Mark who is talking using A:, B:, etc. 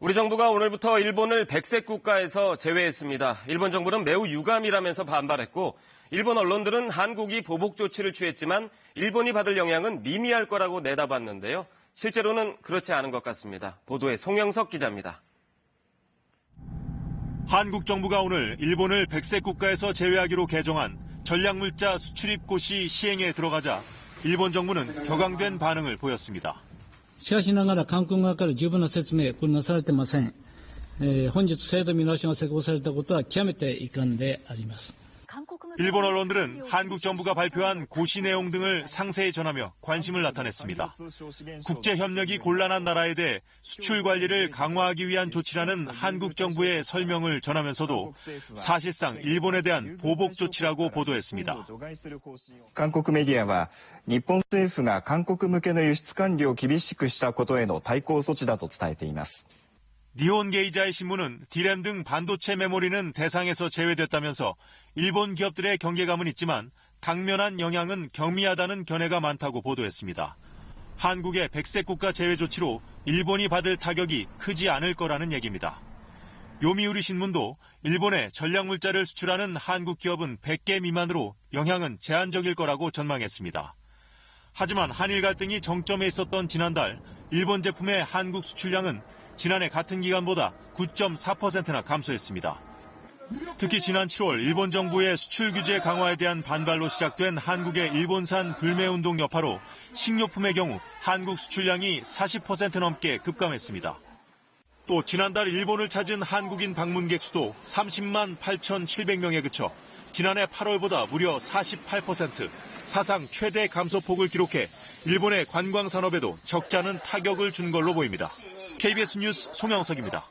A: 우리 정부가 오늘부터 일본을 백색 국가에서 제외했습니다. 일본 정부는 매우 유감이라면서 반발했고 일본 언론들은 한국이 보복 조치를 취했지만 일본이 받을 영향은 미미할 거라고 내다봤는데요. 실제로는 그렇지 않은 것 같습니다. 보도에 송영석 기자입니다.
B: 한국 정부가 오늘 일본을 백색 국가에서 제외하기로 개정한 전략물자 수출입 고시 시행에 들어가자 일본 정부는 격앙된 반응을 보였습니다.
C: しかしながら韓国側から十分な説明これなされてません。本日制度見直しが施行されたことは極めて遺憾であります。
B: 일본 언론들은 한국 정부가 발표한 고시 내용 등을 상세히 전하며 관심을 나타냈습니다. 국제 협력이 곤란한 나라에 대해 수출 관리를 강화하기 위한 조치라는 한국 정부의 설명을 전하면서도 사실상 일본에 대한 보복 조치라고 보도했습니다.
D: 한국メディアは日本政府が韓国向けの輸出管理を厳しくしたことへの対抗措置だと伝えています。
B: 니혼게이자의 신문은 D램 등 반도체 메모리는 대상에서 제외됐다면서 일본 기업들의 경계감은 있지만 당면한 영향은 경미하다는 견해가 많다고 보도했습니다. 한국의 백색 국가 제외 조치로 일본이 받을 타격이 크지 않을 거라는 얘기입니다. 요미우리 신문도 일본에 전략물자를 수출하는 한국 기업은 100개 미만으로 영향은 제한적일 거라고 전망했습니다. 하지만 한일 갈등이 정점에 있었던 지난달 일본 제품의 한국 수출량은 지난해 같은 기간보다 9.4%나 감소했습니다. 특히 지난 7월 일본 정부의 수출 규제 강화에 대한 반발로 시작된 한국의 일본산 불매운동 여파로 식료품의 경우 한국 수출량이 40% 넘게 급감했습니다. 또 지난달 일본을 찾은 한국인 방문객 수도 30만 8,700명에 그쳐 지난해 8월보다 무려 48% 사상 최대 감소폭을 기록해 일본의 관광 산업에도 적잖은 타격을 준 걸로 보입니다. KBS 뉴스 송영석입니다.